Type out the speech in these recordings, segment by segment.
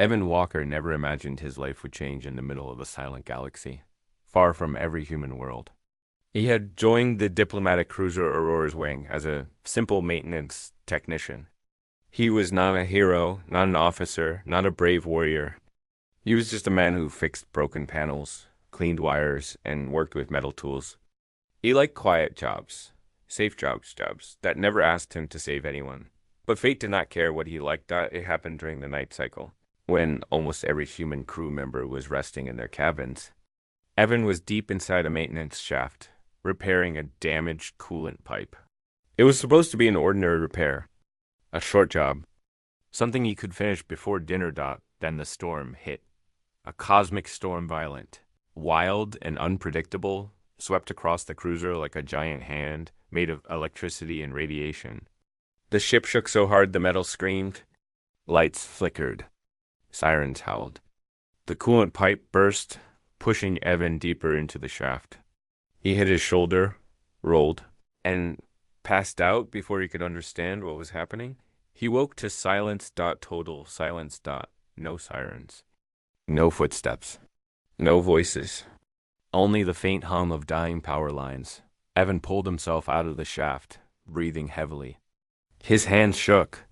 Evan Walker never imagined his life would change in the middle of a silent galaxy, far from every human world. He had joined the diplomatic cruiser Aurora's wing as a simple maintenance technician. He was not a hero, not an officer, not a brave warrior. He was just a man who fixed broken panels, cleaned wires, and worked with metal tools. He liked quiet jobs, safe jobs that never asked him to save anyone. But fate did not care what he liked. It happened during the night cycle, when almost every human crew member was resting in their cabins. Evan was deep inside a maintenance shaft, repairing a damaged coolant pipe. It was supposed to be an ordinary repair, a short job, something he could finish before dinner. Then the storm hit. A cosmic storm, violent, wild, and unpredictable, swept across the cruiser like a giant hand made of electricity and radiation. The ship shook so hard the metal screamed. Lights flickered. Sirens howled. The coolant pipe burst, pushing Evan deeper into the shaft. He hit his shoulder, rolled, and passed out before he could understand what was happening. He woke to silence. Total silence. No sirens. No footsteps. No voices. Only the faint hum of dying power lines. Evan pulled himself out of the shaft, breathing heavily. His hands shook.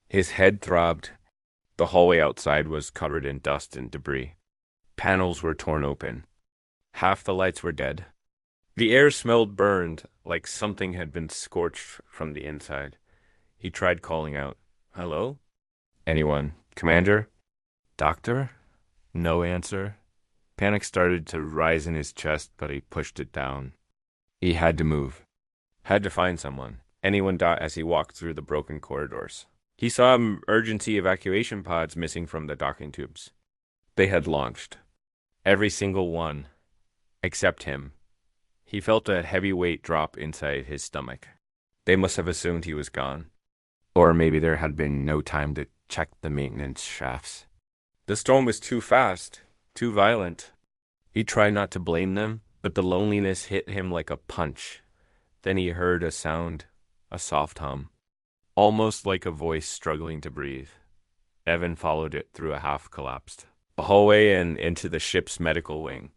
His head throbbed. The hallway outside was covered in dust and debris. Panels were torn open. Half the lights were dead. The air smelled burned, like something had been scorched from the inside. He tried calling out, "Hello? Anyone? Commander? Doctor?" No answer. Panic started to rise in his chest, but he pushed it down. He had to move. Had to find someone. Anyone. As he walked through the broken corridors. He saw emergency evacuation pods missing from the docking tubes. They had launched. Every single one. Except him. He felt a heavy weight drop inside his stomach. They must have assumed he was gone. Or maybe there had been no time to check the maintenance shafts. The storm was too fast, too violent. He tried not to blame them, but the loneliness hit him like a punch. Then he heard a sound, a soft hum, almost like a voice struggling to breathe. Evan followed it through a half-collapsed hallway and into the ship's medical wing.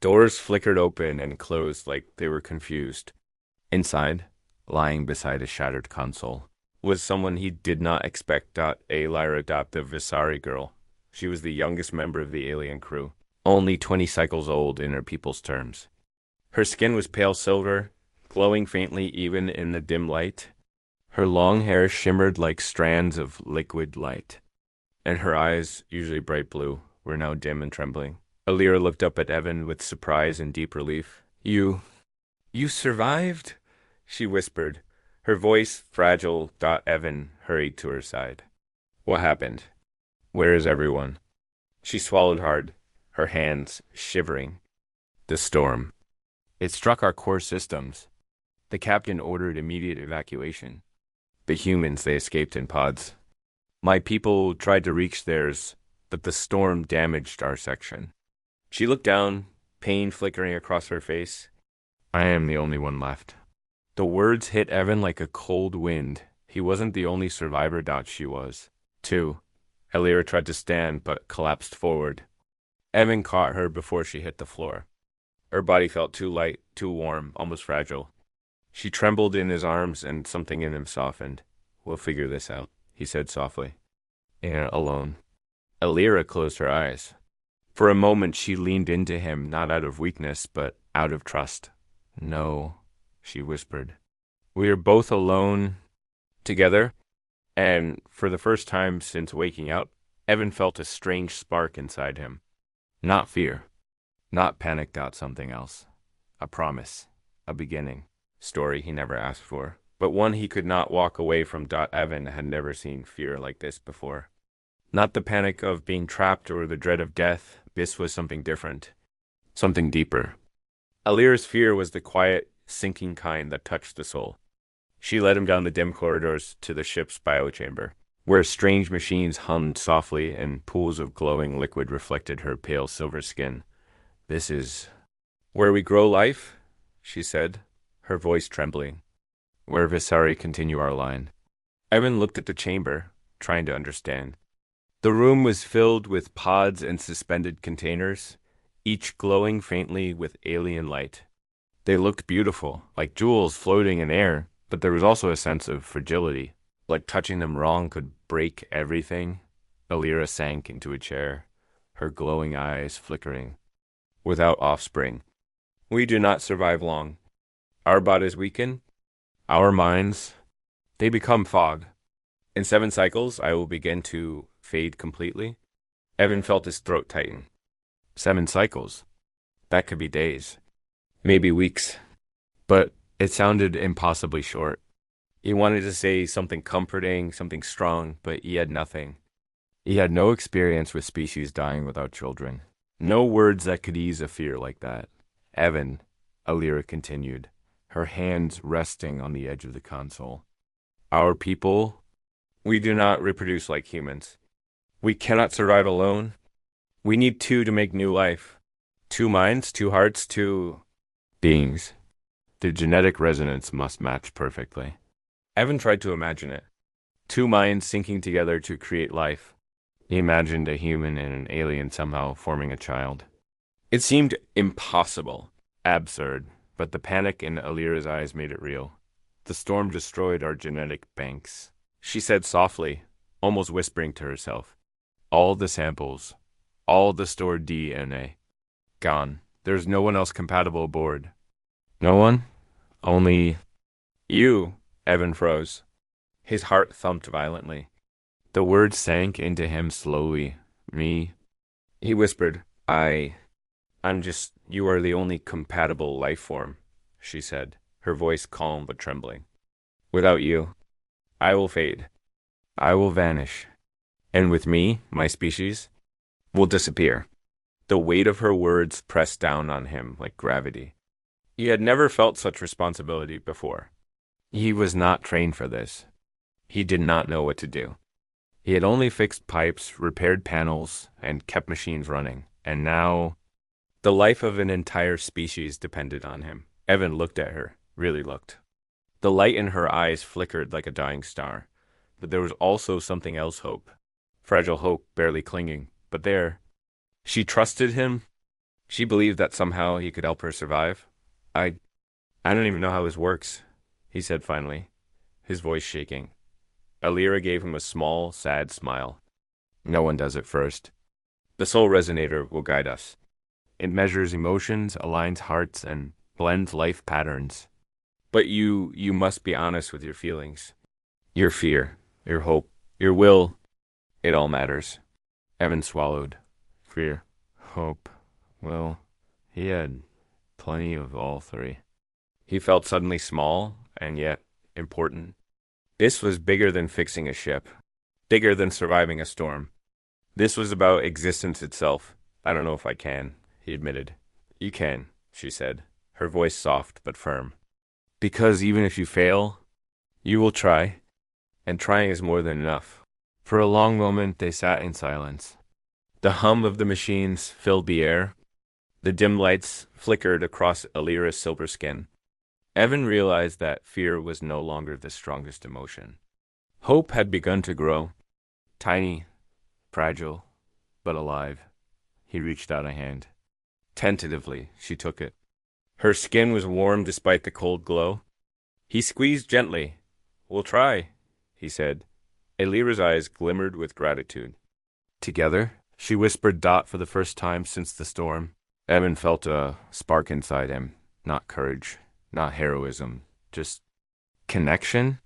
Doors flickered open and closed like they were confused. Inside, lying beside a shattered console, was someone he did not expect. A Lyra. The Visari girl. She was the youngest member of the alien crew, only 20 cycles old in her people's terms. Her skin was pale silver, glowing faintly even in the dim light. Her long hair shimmered like strands of liquid light, and her eyes, usually bright blue, were now dim and trembling. Alira looked up at Evan with surprise and deep relief. You survived?" she whispered, her voice fragile. Evan hurried to her side. "What happened? Where is everyone?" She swallowed hard, her hands shivering. "The storm. It struck our core systems. The captain ordered immediate evacuation. The humans, they escaped in pods. My people tried to reach theirs, but the storm damaged our section." She looked down, pain flickering across her face. "I am the only one left." The words hit Evan like a cold wind. He wasn't the only survivor. She was, too. Alira tried to stand, but collapsed forward. Evan caught her before she hit the floor. Her body felt too light, too warm, almost fragile. She trembled in his arms, and something in him softened. "We'll figure this out," he said softly. "And alone." Alira closed her eyes. For a moment she leaned into him, not out of weakness, but out of trust. "No," she whispered. "We are both alone together." And for the first time since waking up, Evan felt a strange spark inside him. Not fear. Not panic. Something else. A promise. A beginning. Story he never asked for. But one he could not walk away from. Evan had never seen fear like this before. Not the panic of being trapped or the dread of death. This was something different. Something deeper. Alira's fear was the quiet, sinking kind that touched the soul. She led him down the dim corridors to the ship's biochamber, where strange machines hummed softly and pools of glowing liquid reflected her pale silver skin. "This is where we grow life," she said, her voice trembling. "Where Visari continue our line." Evan looked at the chamber, trying to understand. The room was filled with pods and suspended containers, each glowing faintly with alien light. They looked beautiful, like jewels floating in air, but there was also a sense of fragility, like touching them wrong could break everything. Alira sank into a chair, her glowing eyes flickering. Without offspring, we do not survive long. Our bodies weaken, our minds, they become fog. In 7 cycles, I will begin to fade completely. Evan felt his throat tighten. 7 cycles? That could be days, maybe weeks. But it sounded impossibly short. He wanted to say something comforting, something strong, but he had nothing. He had no experience with species dying without children. No words that could ease a fear like that. Evan, Alira continued, her hands resting on the edge of the console. Our people, we do not reproduce like humans. We cannot survive alone. We need two to make new life. 2 minds, 2 hearts, 2 beings. The genetic resonance must match perfectly. Evan tried to imagine it. 2 minds syncing together to create life. He imagined a human and an alien somehow forming a child. It seemed impossible, absurd, but the panic in Alira's eyes made it real. The storm destroyed our genetic banks. She said softly, almost whispering to herself, all the samples, all the stored DNA, gone. There's no one else compatible aboard. No one? Only you. Evan froze. His heart thumped violently. The words sank into him slowly. Me. He whispered, you are the only compatible life form, she said, her voice calm but trembling. Without you, I will fade. I will vanish. And with me, my species, will disappear. The weight of her words pressed down on him like gravity. He had never felt such responsibility before. He was not trained for this. He did not know what to do. He had only fixed pipes, repaired panels, and kept machines running. And now, the life of an entire species depended on him. Evan looked at her, really looked. The light in her eyes flickered like a dying star. But there was also something else, hope. Fragile hope, barely clinging. But there. She trusted him. She believed that somehow he could help her survive. I don't even know how this works, he said finally, his voice shaking. Alira gave him a small, sad smile. No one does it first. The soul resonator will guide us. It measures emotions, aligns hearts, and blends life patterns. But you must be honest with your feelings. Your fear, your hope, your will, it all matters. Evan swallowed. Fear, hope, will. He had plenty of all three. He felt suddenly small, and yet important. This was bigger than fixing a ship, bigger than surviving a storm. This was about existence itself. I don't know if I can, he admitted. You can, she said, her voice soft but firm. Because even if you fail, you will try, and trying is more than enough. For a long moment they sat in silence. The hum of the machines filled the air. The dim lights flickered across Alira's silver skin. Evan realized that fear was no longer the strongest emotion. Hope had begun to grow. Tiny, fragile, but alive. He reached out a hand. Tentatively, she took it. Her skin was warm despite the cold glow. He squeezed gently. We'll try, he said. Alira's eyes glimmered with gratitude. Together, she whispered Dot for the first time since the storm. Evan felt a spark inside him, not courage. Not heroism, just connection.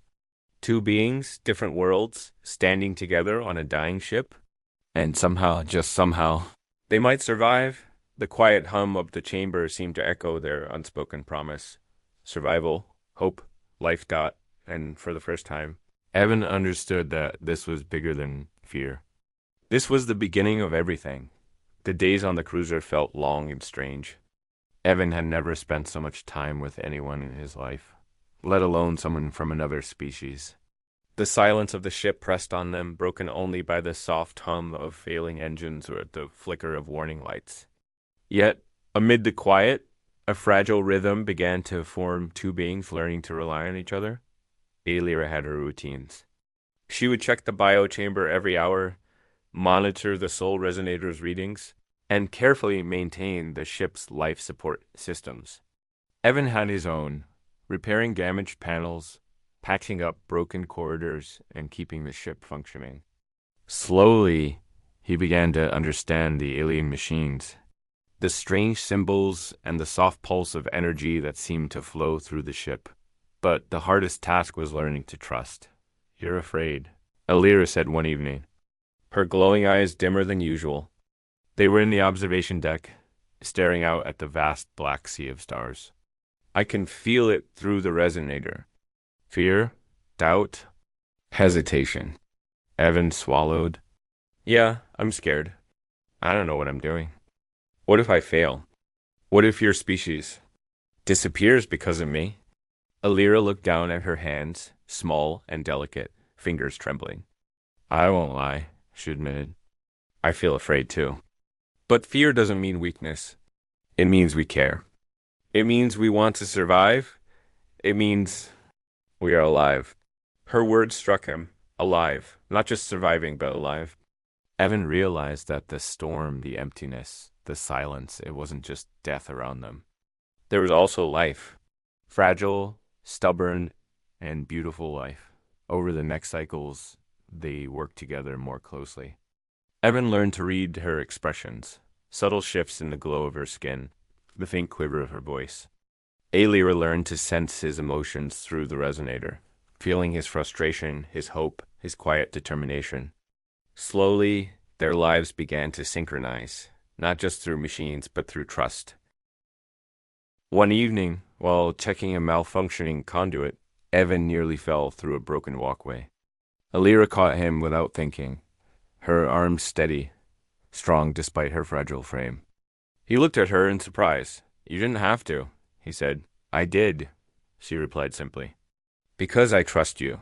2 beings, different worlds, standing together on a dying ship. And somehow, just somehow, they might survive. The quiet hum of the chamber seemed to echo their unspoken promise. Survival, hope, life. Dot, and for the first time, Evan understood that this was bigger than fear. This was the beginning of everything. The days on the cruiser felt long and strange. Evan had never spent so much time with anyone in his life, let alone someone from another species. The silence of the ship pressed on them, broken only by the soft hum of failing engines or the flicker of warning lights. Yet, amid the quiet, a fragile rhythm began to form 2 beings learning to rely on each other. Alira had her routines. She would check the bio chamber every hour, monitor the soul resonator's readings, and carefully maintain the ship's life support systems. Evan had his own, repairing damaged panels, patching up broken corridors, and keeping the ship functioning. Slowly, he began to understand the alien machines, the strange symbols and the soft pulse of energy that seemed to flow through the ship. But the hardest task was learning to trust. "You're afraid," Alira said one evening, her glowing eyes dimmer than usual. They were in the observation deck, staring out at the vast black sea of stars. "I can feel it through the resonator." Fear, doubt, hesitation. Evan swallowed. "Yeah, I'm scared. I don't know what I'm doing. What if I fail? What if your species disappears because of me?" Alira looked down at her hands, small and delicate, fingers trembling. "I won't lie," she admitted. "I feel afraid too. But fear doesn't mean weakness. It means we care. It means we want to survive. It means we are alive." Her words struck him. Alive. Not just surviving, but alive. Evan realized that the storm, the emptiness, the silence, it wasn't just death around them. There was also life. Fragile, stubborn, and beautiful life. Over the next cycles, they worked together more closely. Evan learned to read her expressions, subtle shifts in the glow of her skin, the faint quiver of her voice. Alira learned to sense his emotions through the resonator, feeling his frustration, his hope, his quiet determination. Slowly, their lives began to synchronize, not just through machines, but through trust. One evening, while checking a malfunctioning conduit, Evan nearly fell through a broken walkway. Alira caught him without thinking, her arms steady, strong despite her fragile frame. He looked at her in surprise. "You didn't have to," he said. "I did," she replied simply. "Because I trust you."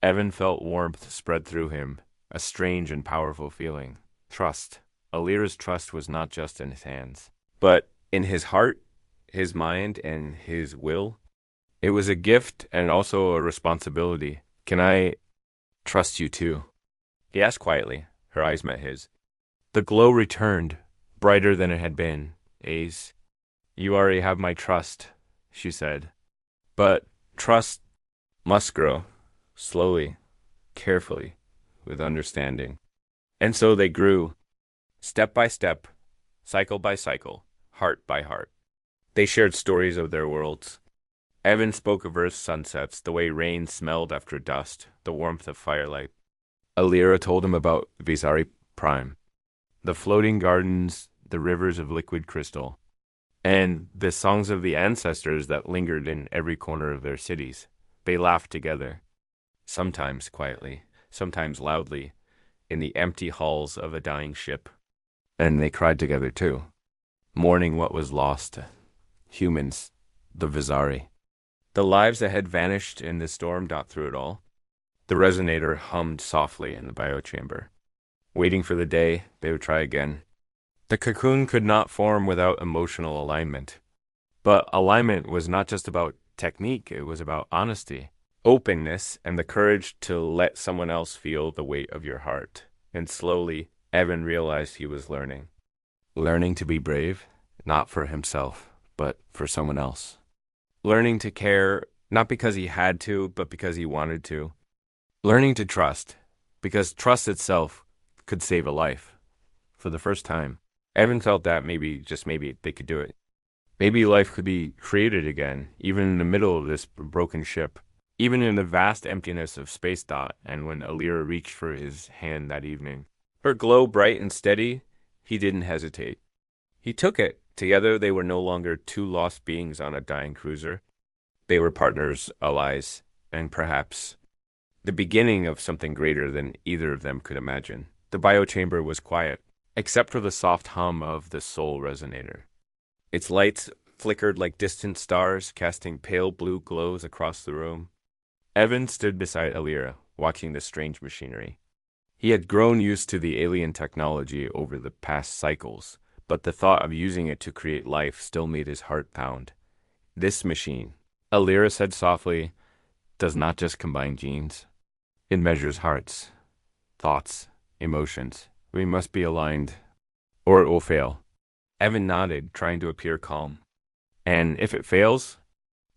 Evan felt warmth spread through him, a strange and powerful feeling. Trust. Alira's trust was not just in his hands, but in his heart, his mind, and his will. It was a gift and also a responsibility. "Can I trust you too?" he asked quietly. Her eyes met his. The glow returned, brighter than it had been. "Ace, you already have my trust," she said. "But trust must grow, slowly, carefully, with understanding." And so they grew, step by step, cycle by cycle, heart by heart. They shared stories of their worlds. Evan spoke of Earth's sunsets, the way rain smelled after dust, the warmth of firelight. Alira told him about Visari Prime, the floating gardens, the rivers of liquid crystal, and the songs of the ancestors that lingered in every corner of their cities. They laughed together, sometimes quietly, sometimes loudly, in the empty halls of a dying ship. And they cried together too, mourning what was lost. Humans, the Visari. The lives that had vanished in the storm got through it all. The resonator hummed softly in the biochamber, waiting for the day they would try again. The cocoon could not form without emotional alignment. But alignment was not just about technique, it was about honesty, openness, and the courage to let someone else feel the weight of your heart. And slowly, Evan realized he was learning. Learning to be brave, not for himself, but for someone else. Learning to care, not because he had to, but because he wanted to. Learning to trust, because trust itself could save a life. For the first time, Evan felt that maybe, just maybe, they could do it. Maybe life could be created again, even in the middle of this broken ship, even in the vast emptiness of Space Dot. And when Alira reached for his hand that evening, her glow bright and steady, he didn't hesitate. He took it. Together, they were no longer two lost beings on a dying cruiser. They were partners, allies, and perhaps the beginning of something greater than either of them could imagine. The biochamber was quiet, except for the soft hum of the soul resonator. Its lights flickered like distant stars, casting pale blue glows across the room. Evan stood beside Alira, watching the strange machinery. He had grown used to the alien technology over the past cycles, but the thought of using it to create life still made his heart pound. This machine, Alira said softly, does not just combine genes. It measures hearts, thoughts, emotions, We must be aligned, or it will fail. Evan nodded, trying to appear calm. And if it fails?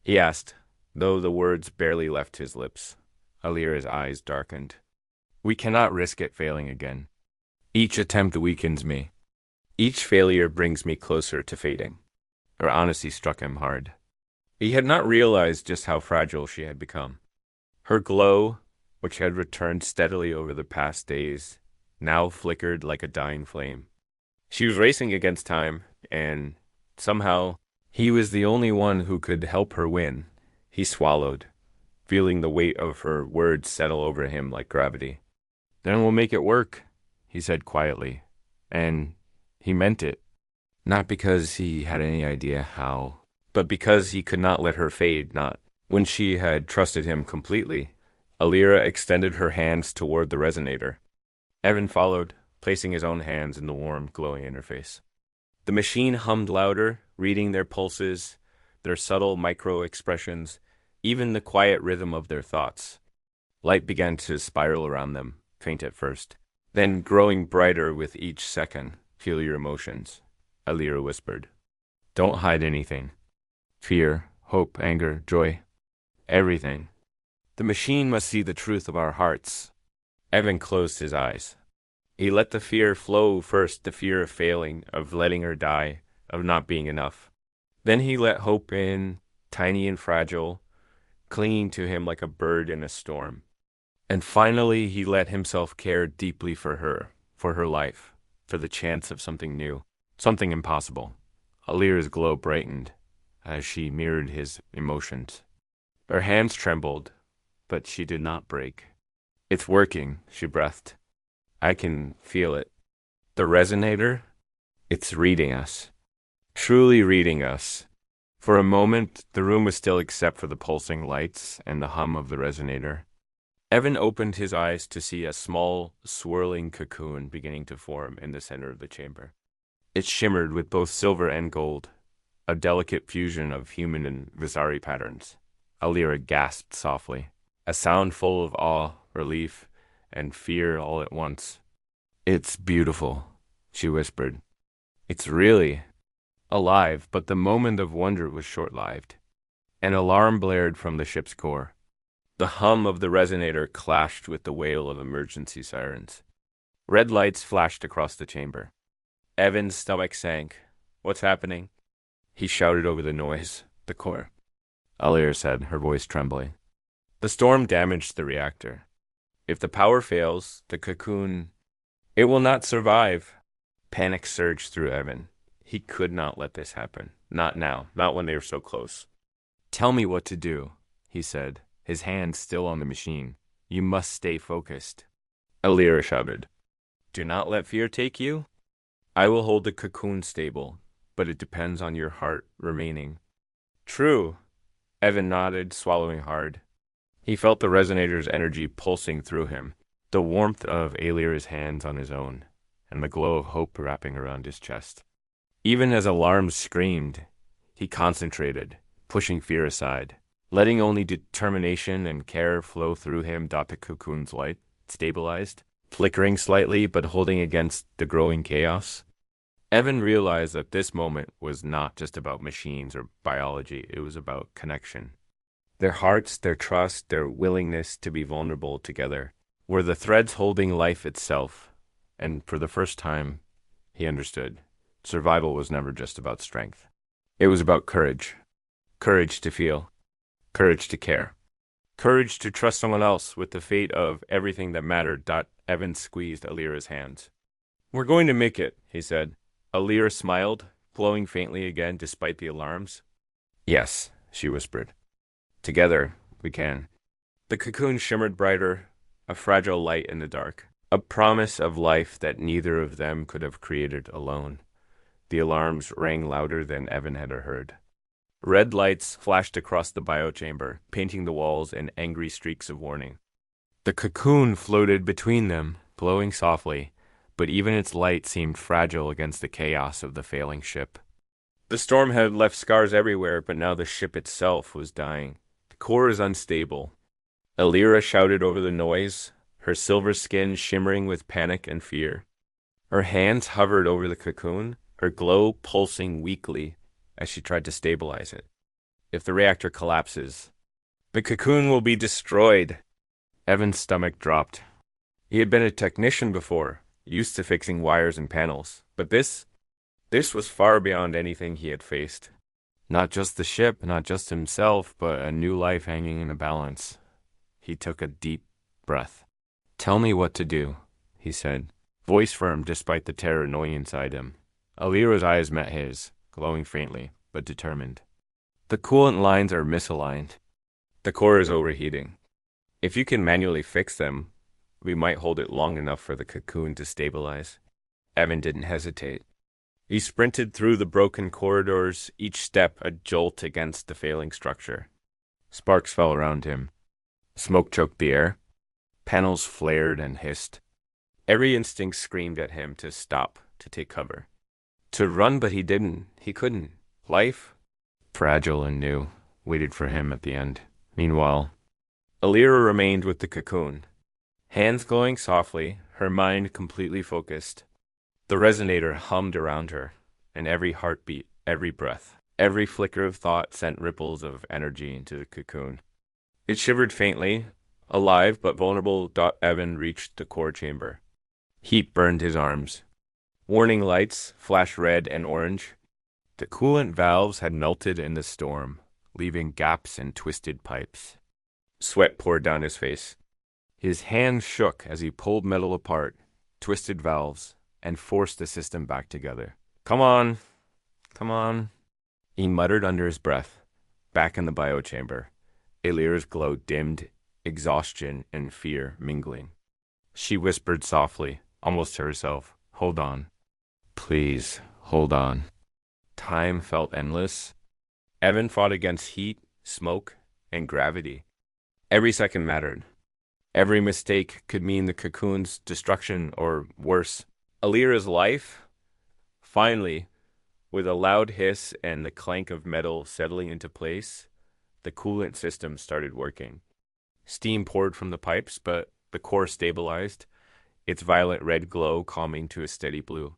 He asked, though the words barely left his lips. Alira's eyes darkened. We cannot risk it failing again. Each attempt weakens me. Each failure brings me closer to fading. Her honesty struck him hard. He had not realized just how fragile she had become. Her glow, which had returned steadily over the past days, now flickered like a dying flame. She was racing against time, and somehow he was the only one who could help her win. He swallowed, feeling the weight of her words settle over him like gravity. Then we'll make it work, he said quietly, and he meant it. Not because he had any idea how, but because he could not let her fade, not when she had trusted him completely. Alira extended her hands toward the resonator. Evan followed, placing his own hands in the warm, glowing interface. The machine hummed louder, reading their pulses, their subtle micro-expressions, even the quiet rhythm of their thoughts. Light began to spiral around them, faint at first, then growing brighter with each second. Feel your emotions, Alira whispered. Don't hide anything. Fear, hope, anger, joy. Everything. The machine must see the truth of our hearts. Evan closed his eyes. He let the fear flow first, the fear of failing, of letting her die, of not being enough. Then he let hope in, tiny and fragile, clinging to him like a bird in a storm. And finally he let himself care deeply for her life, for the chance of something new, something impossible. Alira's glow brightened as she mirrored his emotions. Her hands trembled, but she did not break. It's working, she breathed. I can feel it. The resonator? It's reading us. Truly reading us. For a moment, the room was still except for the pulsing lights and the hum of the resonator. Evan opened his eyes to see a small, swirling cocoon beginning to form in the center of the chamber. It shimmered with both silver and gold, a delicate fusion of human and Visari patterns. Alira gasped softly, a sound full of awe, relief, and fear all at once. It's beautiful, she whispered. It's really alive, but the moment of wonder was short-lived. An alarm blared from the ship's core. The hum of the resonator clashed with the wail of emergency sirens. Red lights flashed across the chamber. Evan's stomach sank. What's happening? He shouted over the noise. The core. Alira said, her voice trembling. The storm damaged the reactor. If the power fails, the cocoon... It will not survive. Panic surged through Evan. He could not let this happen. Not now. Not when they were so close. Tell me what to do, he said, his hand still on the machine. You must stay focused. Alira shouted. Do not let fear take you. I will hold the cocoon stable, but it depends on your heart remaining. True. Evan nodded, swallowing hard. He felt the resonator's energy pulsing through him, the warmth of Alira's hands on his own, and the glow of hope wrapping around his chest. Even as alarms screamed, he concentrated, pushing fear aside, letting only determination and care flow through him. The cocoon's light stabilized, flickering slightly but holding against the growing chaos. Evan realized that this moment was not just about machines or biology, it was about connection. Their hearts, their trust, their willingness to be vulnerable together were the threads holding life itself. And for the first time, he understood. Survival was never just about strength. It was about courage. Courage to feel. Courage to care. Courage to trust someone else with the fate of everything that mattered. Evan squeezed Alira's hands. We're going to make it, he said. Alira smiled, glowing faintly again despite the alarms. Yes, she whispered. Together, we can. The cocoon shimmered brighter, a fragile light in the dark, a promise of life that neither of them could have created alone. The alarms rang louder than Evan had heard. Red lights flashed across the biochamber, painting the walls in angry streaks of warning. The cocoon floated between them, glowing softly, but even its light seemed fragile against the chaos of the failing ship. The storm had left scars everywhere, but now the ship itself was dying. The core is unstable. Alira shouted over the noise, her silver skin shimmering with panic and fear. Her hands hovered over the cocoon, her glow pulsing weakly as she tried to stabilize it. If the reactor collapses, the cocoon will be destroyed. Evan's stomach dropped. He had been a technician before, used to fixing wires and panels, but this was far beyond anything he had faced. Not just the ship, not just himself, but a new life hanging in the balance. He took a deep breath. "Tell me what to do," he said, voice firm despite the terror gnawing inside him. Alira's eyes met his, glowing faintly, but determined. "The coolant lines are misaligned. The core is overheating. If you can manually fix them, we might hold it long enough for the cocoon to stabilize." Evan didn't hesitate. He sprinted through the broken corridors, each step a jolt against the failing structure. Sparks fell around him. Smoke choked the air. Panels flared and hissed. Every instinct screamed at him to stop, to take cover. To run, but he didn't. He couldn't. Life, fragile and new, waited for him at the end. Meanwhile, Alira remained with the cocoon. Hands glowing softly, her mind completely focused. The resonator hummed around her, and every heartbeat, every breath, every flicker of thought sent ripples of energy into the cocoon. It shivered faintly. Alive but vulnerable, Evan reached the core chamber. Heat burned his arms. Warning lights flashed red and orange. The coolant valves had melted in the storm, leaving gaps and twisted pipes. Sweat poured down his face. His hands shook as he pulled metal apart, twisted valves, and forced the system back together. Come on, he muttered under his breath. Back in the biochamber, Alira's glow dimmed, exhaustion and fear mingling. She whispered softly, almost to herself, "Hold on. Please, hold on." Time felt endless. Evan fought against heat, smoke, and gravity. Every second mattered. Every mistake could mean the cocoon's destruction or worse, Alira's life. Finally, with a loud hiss and the clank of metal settling into place, the coolant system started working. Steam poured from the pipes, but the core stabilized, its violet red glow calming to a steady blue.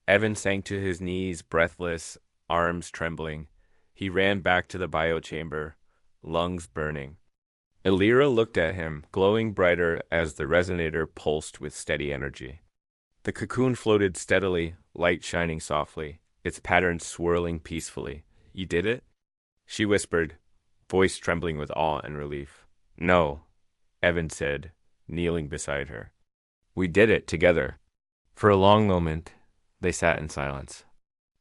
Evan sank to his knees, breathless, arms trembling. He ran back to the biochamber, lungs burning. Alira looked at him, glowing brighter as the resonator pulsed with steady energy. The cocoon floated steadily, light shining softly, its patterns swirling peacefully. "You did it?" she whispered, voice trembling with awe and relief. "No," Evan said, kneeling beside her. "We did it together." For a long moment, they sat in silence.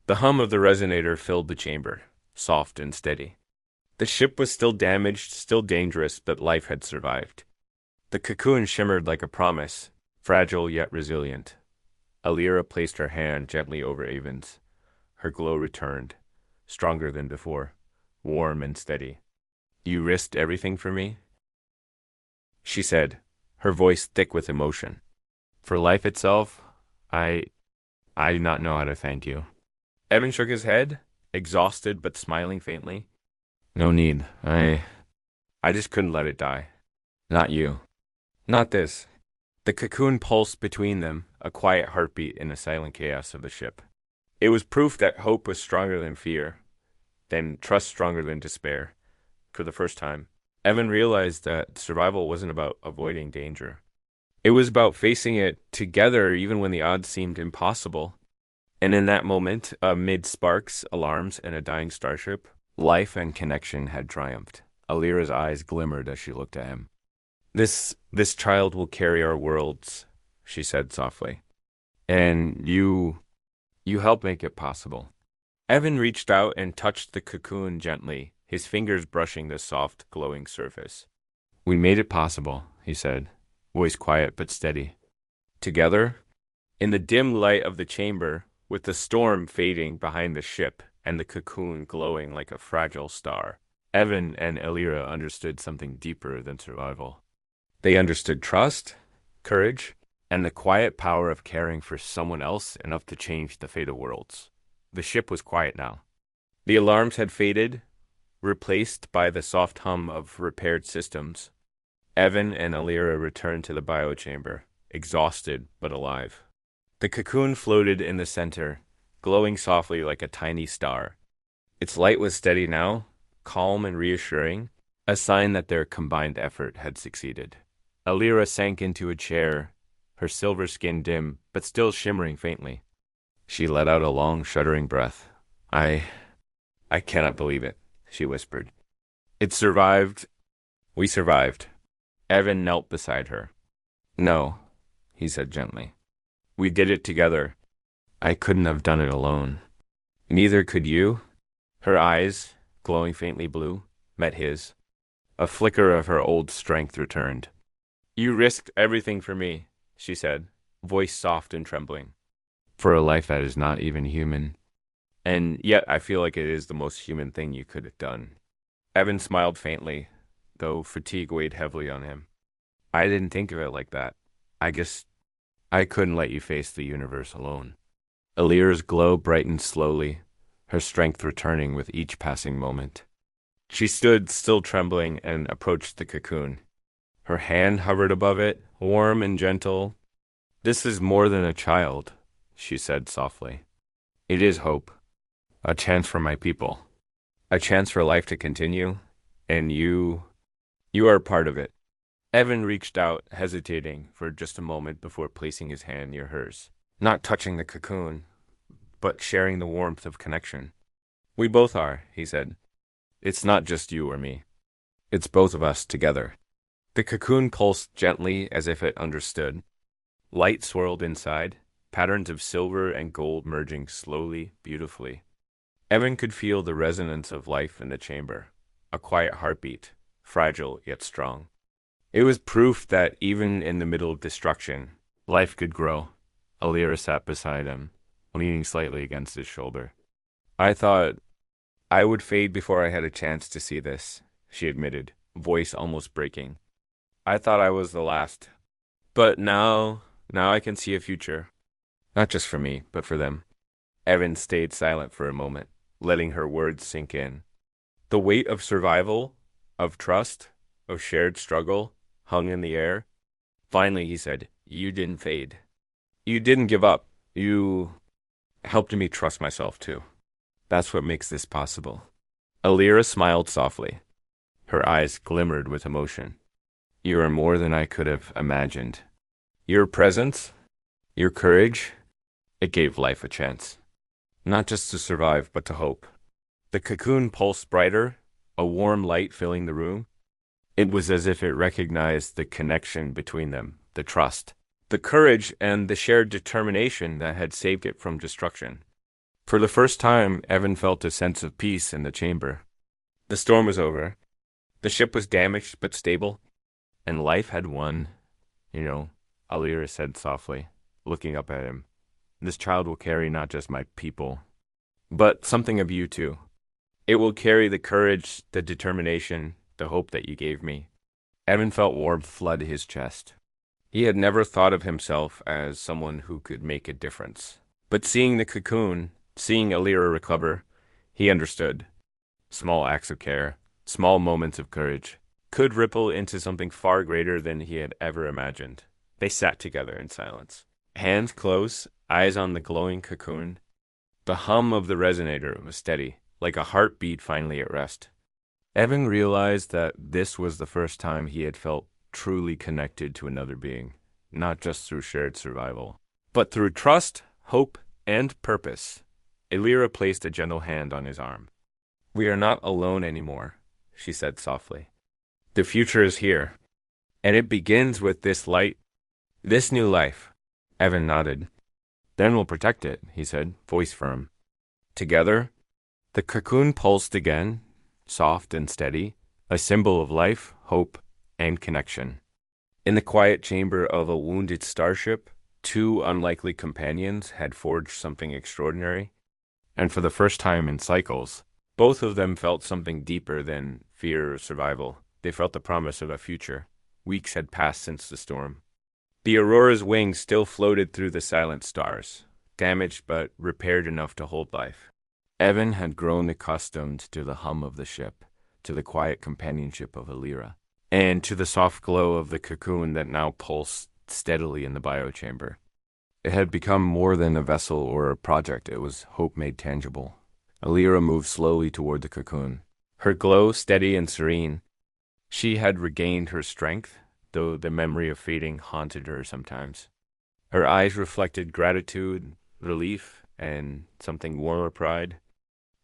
The hum of the resonator filled the chamber, soft and steady. The ship was still damaged, still dangerous, but life had survived. The cocoon shimmered like a promise, fragile yet resilient. Alira placed her hand gently over Evan's. Her glow returned, stronger than before, warm and steady. "You risked everything for me?" she said, her voice thick with emotion. "For life itself, I do not know how to thank you." Evan shook his head, exhausted but smiling faintly. "No need. I just couldn't let it die. Not you. Not this." The cocoon pulsed between them, a quiet heartbeat in the silent chaos of the ship. It was proof that hope was stronger than fear, then trust stronger than despair. For the first time, Evan realized that survival wasn't about avoiding danger. It was about facing it together even when the odds seemed impossible. And in that moment, amid sparks, alarms, and a dying starship, life and connection had triumphed. Alira's eyes glimmered as she looked at him. This child will carry our worlds," she said softly. "And you help make it possible." Evan reached out and touched the cocoon gently, his fingers brushing the soft, glowing surface. "We made it possible," he said, voice quiet but steady. Together, in the dim light of the chamber, with the storm fading behind the ship and the cocoon glowing like a fragile star, Evan and Alira understood something deeper than survival. They understood trust, courage, and the quiet power of caring for someone else enough to change the fate of worlds. The ship was quiet now. The alarms had faded, replaced by the soft hum of repaired systems. Evan and Alira returned to the biochamber, exhausted but alive. The cocoon floated in the center, glowing softly like a tiny star. Its light was steady now, calm and reassuring, a sign that their combined effort had succeeded. Alira sank into a chair, her silver skin dim, but still shimmering faintly. She let out a long, shuddering breath. I cannot believe it, she whispered. It survived. We survived. Evan knelt beside her. No, he said gently. We did it together. I couldn't have done it alone. Neither could you. Her eyes, glowing faintly blue, met his. A flicker of her old strength returned. You risked everything for me, she said, voice soft and trembling. For a life that is not even human. And yet I feel like it is the most human thing you could have done. Evan smiled faintly, though fatigue weighed heavily on him. I didn't think of it like that. I guess I couldn't let you face the universe alone. Alira's glow brightened slowly, her strength returning with each passing moment. She stood, still trembling, and approached the cocoon. Her hand hovered above it, warm and gentle. This is more than a child, she said softly. It is hope. A chance for my people. A chance for life to continue. And you are part of it. Evan reached out, hesitating for just a moment before placing his hand near hers. Not touching the cocoon, but sharing the warmth of connection. We both are, he said. It's not just you or me. It's both of us together. The cocoon pulsed gently as if it understood. Light swirled inside, patterns of silver and gold merging slowly, beautifully. Evan could feel the resonance of life in the chamber, a quiet heartbeat, fragile yet strong. It was proof that even in the middle of destruction, life could grow. Alira sat beside him, leaning slightly against his shoulder. I thought I would fade before I had a chance to see this, she admitted, voice almost breaking. I thought I was the last. But now I can see a future. Not just for me, but for them. Evan stayed silent for a moment, letting her words sink in. The weight of survival, of trust, of shared struggle, hung in the air. Finally, he said, You didn't fade. You didn't give up. You helped me trust myself, too. That's what makes this possible. Alira smiled softly. Her eyes glimmered with emotion. You are more than I could have imagined. Your presence, your courage, it gave life a chance. Not just to survive, but to hope. The cocoon pulsed brighter, a warm light filling the room. It was as if it recognized the connection between them, the trust, the courage, and the shared determination that had saved it from destruction. For the first time, Evan felt a sense of peace in the chamber. The storm was over. The ship was damaged but stable, and life had won. Alira said softly, looking up at him. This child will carry not just my people, but something of you too. It will carry the courage, the determination, the hope that you gave me. Evan felt warmth flood his chest. He had never thought of himself as someone who could make a difference. But seeing the cocoon, seeing Alira recover, he understood. Small acts of care, small moments of courage, could ripple into something far greater than he had ever imagined. They sat together in silence, hands close, eyes on the glowing cocoon. The hum of the resonator was steady, like a heartbeat finally at rest. Evan realized that this was the first time he had felt truly connected to another being, not just through shared survival, but through trust, hope, and purpose. Alira placed a gentle hand on his arm. We are not alone anymore, she said softly. The future is here, and it begins with this light, this new life. Evan nodded. Then we'll protect it, he said, voice firm. Together, the cocoon pulsed again, soft and steady, a symbol of life, hope, and connection. In the quiet chamber of a wounded starship, two unlikely companions had forged something extraordinary, and for the first time in cycles, both of them felt something deeper than fear or survival. They felt the promise of a future. Weeks had passed since the storm. The Aurora's wings still floated through the silent stars, damaged but repaired enough to hold life. Evan had grown accustomed to the hum of the ship, to the quiet companionship of Alira, and to the soft glow of the cocoon that now pulsed steadily in the biochamber. It had become more than a vessel or a project. It was hope made tangible. Alira moved slowly toward the cocoon, her glow steady and serene. She had regained her strength, though the memory of fading haunted her sometimes. Her eyes reflected gratitude, relief, and something warmer pride.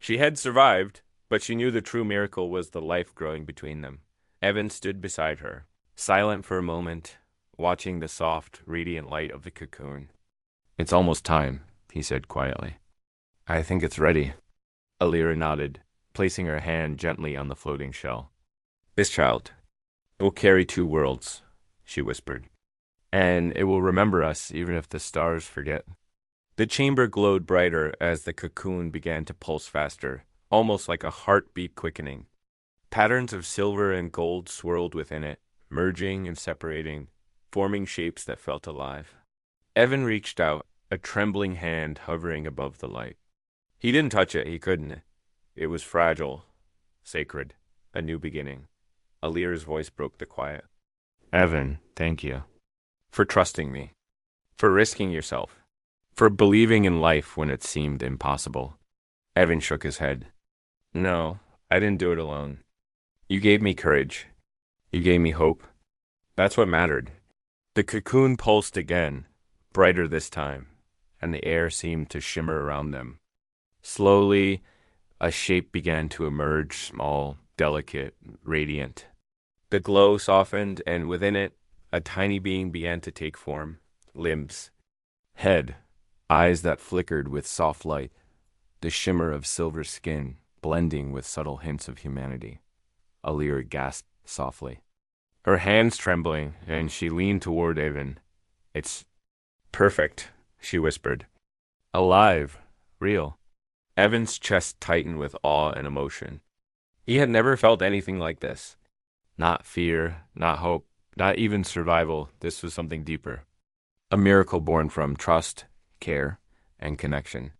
She had survived, but she knew the true miracle was the life growing between them. Evan stood beside her, silent for a moment, watching the soft, radiant light of the cocoon. "It's almost time," he said quietly. "I think it's ready." Alira nodded, placing her hand gently on the floating shell. "This child will carry two worlds," she whispered, "and it will remember us even if the stars forget." The chamber glowed brighter as the cocoon began to pulse faster, almost like a heartbeat quickening. Patterns of silver and gold swirled within it, merging and separating, forming shapes that felt alive. Evan reached out, a trembling hand hovering above the light. He didn't touch it, he couldn't. It was fragile, sacred, a new beginning. Alira's voice broke the quiet. "Evan, thank you. For trusting me. For risking yourself. For believing in life when it seemed impossible." Evan shook his head. "No, I didn't do it alone. You gave me courage. You gave me hope. That's what mattered." The cocoon pulsed again, brighter this time, and the air seemed to shimmer around them. Slowly, a shape began to emerge, small, delicate, radiant. The glow softened, and within it, a tiny being began to take form. Limbs, head, eyes that flickered with soft light, the shimmer of silver skin blending with subtle hints of humanity. Alira gasped softly, her hands trembling, and she leaned toward Evan. "It's perfect," she whispered. "Alive, real." Evan's chest tightened with awe and emotion. He had never felt anything like this. Not fear, not hope, not even survival. This was something deeper. A miracle born from trust, care, and connection.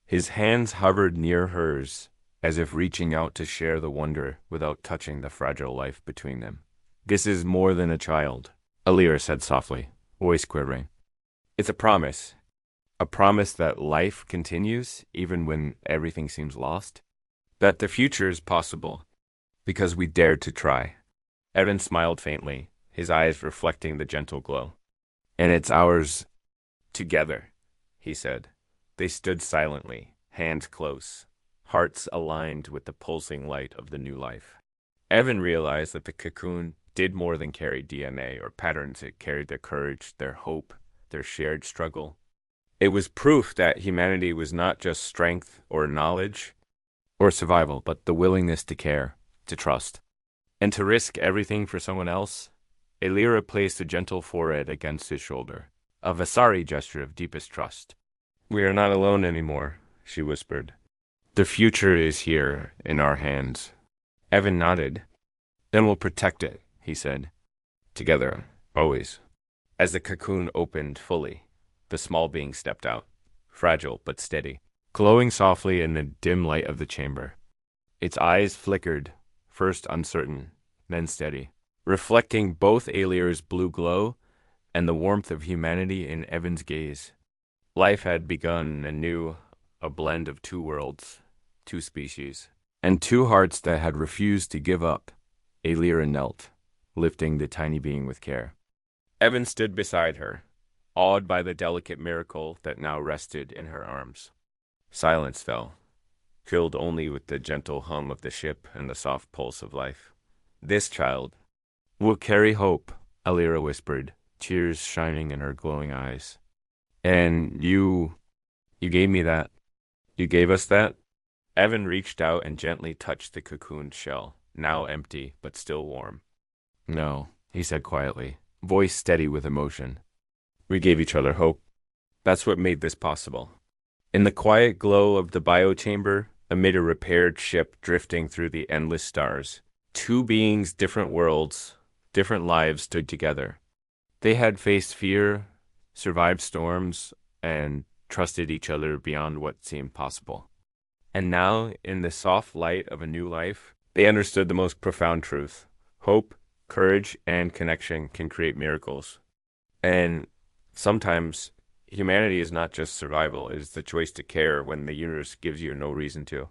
His hands hovered near hers, as if reaching out to share the wonder without touching the fragile life between them. "This is more than a child," Alira said softly, voice quivering. "It's a promise. A promise that life continues even when everything seems lost. That the future is possible, because we dared to try." Evan smiled faintly, his eyes reflecting the gentle glow. "And it's ours together," he said. They stood silently, hands close, hearts aligned with the pulsing light of the new life. Evan realized that the cocoon did more than carry DNA or patterns. It carried their courage, their hope, their shared struggle. It was proof that humanity was not just strength or knowledge or survival, but the willingness to care, to trust, and to risk everything for someone else. Alira placed a gentle forehead against his shoulder, a Vasari gesture of deepest trust. "We are not alone anymore," she whispered. "The future is here in our hands." Evan nodded. "Then we'll protect it," he said. "Together, always." As the cocoon opened fully, the small being stepped out, fragile but steady, glowing softly in the dim light of the chamber. Its eyes flickered, first uncertain, then steady, reflecting both Alira's blue glow and the warmth of humanity in Evan's gaze. Life had begun anew, a blend of two worlds, two species, and two hearts that had refused to give up. Alira knelt, lifting the tiny being with care. Evan stood beside her, awed by the delicate miracle that now rested in her arms. Silence fell, filled only with the gentle hum of the ship and the soft pulse of life. "This child will carry hope," Alira whispered, tears shining in her glowing eyes. "And you gave me that. You gave us that?" Evan reached out and gently touched the cocooned shell, now empty but still warm. "No," he said quietly, voice steady with emotion. "We gave each other hope. That's what made this possible." In the quiet glow of the biochamber, amid a repaired ship drifting through the endless stars, two beings, different worlds, different lives stood together. They had faced fear, survived storms, and trusted each other beyond what seemed possible. And now, in the soft light of a new life, they understood the most profound truth. Hope, courage, and connection can create miracles. And sometimes, Humanity is not just survival, it is the choice to care when the universe gives you no reason to.